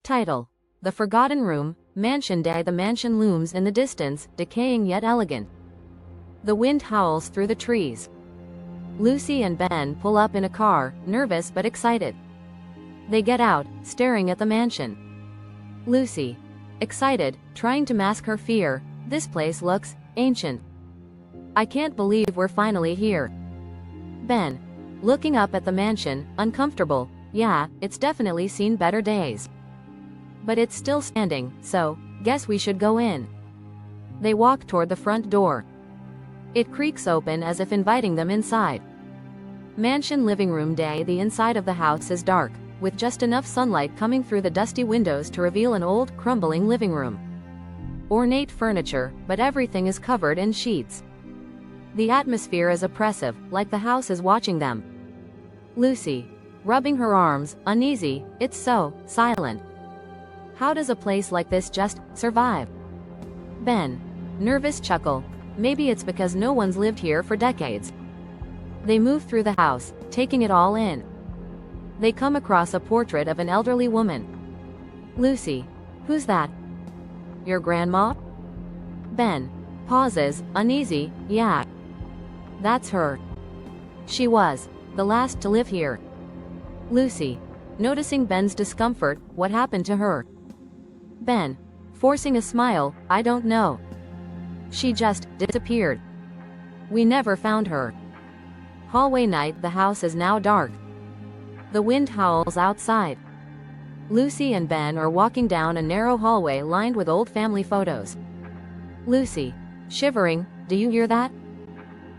Title: The Forgotten Room, Mansion Day. The mansion looms in the distance, decaying yet elegant. The wind howls through the trees. Lucy and Ben pull up in a car, nervous but excited. They get out, staring at the mansion. Lucy, excited, trying to mask her fear. This place looks ancient. I can't believe we're finally here. Ben, looking up at the mansion, uncomfortable. Yeah, it's definitely seen better days. But it's still standing, so guess we should go in. They walk toward the front door. It creaks open as if inviting them inside. Mansion living room day. The inside of the house is dark, with just enough sunlight coming through the dusty windows to reveal an old, crumbling living room. Ornate furniture, but everything is covered in sheets. The atmosphere is oppressive, like the house is watching them. Lucy, rubbing her arms, uneasy. It's so silent. How does a place like this just survive? Ben, nervous chuckle. Maybe it's because no one's lived here for decades. They move through the house, taking it all in. They come across a portrait of an elderly woman. Lucy, who's that? Your grandma? Ben pauses, uneasy. Yeah. That's her. She was the last to live here. Lucy, noticing Ben's discomfort. What happened to her? Ben, forcing a smile. I don't know. She just disappeared. We never found her. Hallway night. The house is now dark. The wind howls outside. Lucy and Ben are walking down a narrow hallway lined with old family photos. Lucy, shivering. Do you hear that?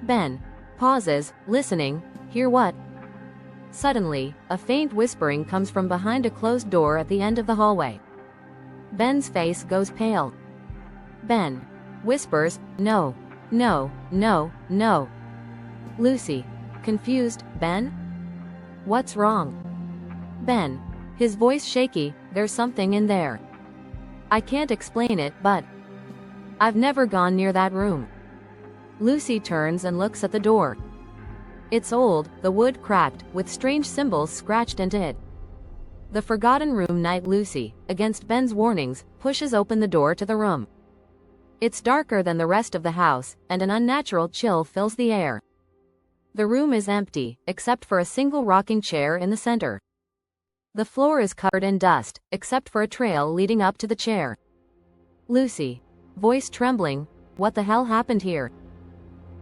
Ben pauses, listening. Hear what? Suddenly, a faint whispering comes from behind a closed door at the end of the hallway. Ben's face goes pale. Ben whispers, no, no, no, no. Lucy, confused. Ben? What's wrong? Ben, his voice shaky. There's something in there. I can't explain it, but I've never gone near that room. Lucy turns and looks at the door. It's old, the wood cracked, with strange symbols scratched into it. The forgotten room night. Lucy, against Ben's warnings, pushes open the door to the room. It's darker than the rest of the house, and an unnatural chill fills the air. The room is empty, except for a single rocking chair in the center. The floor is covered in dust, except for a trail leading up to the chair. Lucy, voice trembling, what the hell happened here?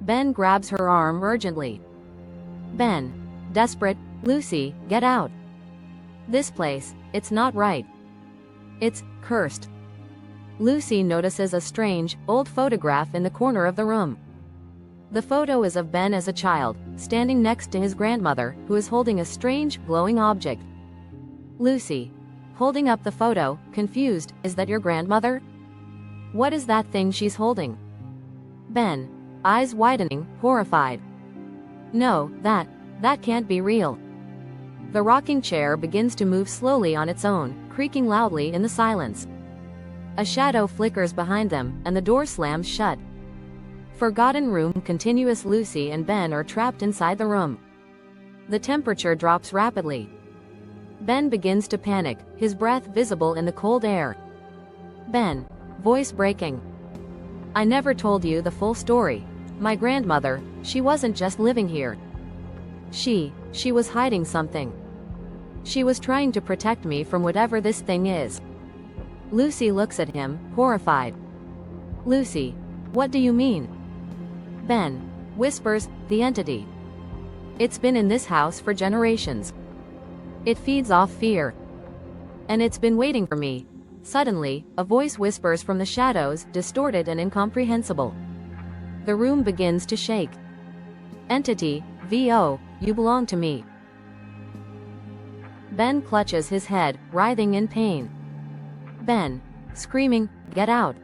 Ben grabs her arm urgently. Ben, desperate, Lucy, get out. This place, it's not right. It's cursed. Lucy notices a strange, old photograph in the corner of the room. The photo is of Ben as a child, standing next to his grandmother, who is holding a strange, glowing object. Lucy, holding up the photo, confused, is that your grandmother? What is that thing she's holding? Ben, eyes widening, horrified. No, that can't be real. The rocking chair begins to move slowly on its own, creaking loudly in the silence. A shadow flickers behind them, and the door slams shut. Forgotten room continuous. Lucy and Ben are trapped inside the room. The temperature drops rapidly. Ben begins to panic, his breath visible in the cold air. Ben, voice breaking. I never told you the full story. My grandmother, she wasn't just living here. She was hiding something. She was trying to protect me from whatever this thing is. Lucy looks at him, horrified. Lucy, what do you mean? Ben whispers, the entity. It's been in this house for generations. It feeds off fear. And it's been waiting for me. Suddenly, a voice whispers from the shadows, distorted and incomprehensible. The room begins to shake. Entity, VO, you belong to me. Ben clutches his head, writhing in pain. Ben, screaming, get out.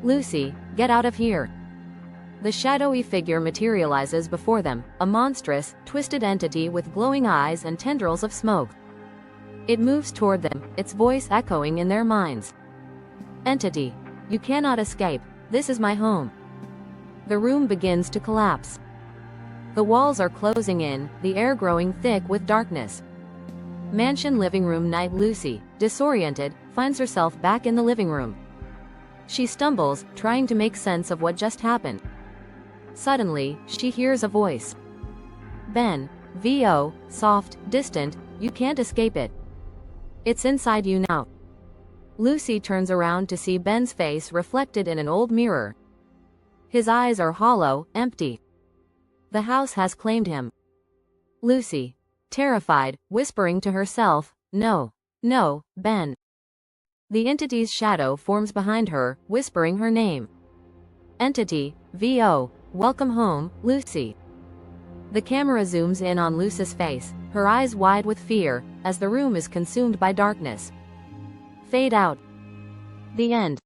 Lucy, get out of here. The shadowy figure materializes before them, a monstrous, twisted entity with glowing eyes and tendrils of smoke. It moves toward them, its voice echoing in their minds. Entity, you cannot escape. This is my home. The room begins to collapse. The walls are closing in, the air growing thick with darkness. Mansion living room night. Lucy, disoriented, finds herself back in the living room. She stumbles, trying to make sense of what just happened. Suddenly, she hears a voice. Ben. VO, soft, distant, you can't escape it. It's inside you now. Lucy turns around to see Ben's face reflected in an old mirror. His eyes are hollow, empty. The house has claimed him. Lucy, terrified, whispering to herself, no, no, Ben. The entity's shadow forms behind her, whispering her name. Entity, VO, welcome home, Lucy. The camera zooms in on Lucy's face, her eyes wide with fear, as the room is consumed by darkness. Fade out. The end.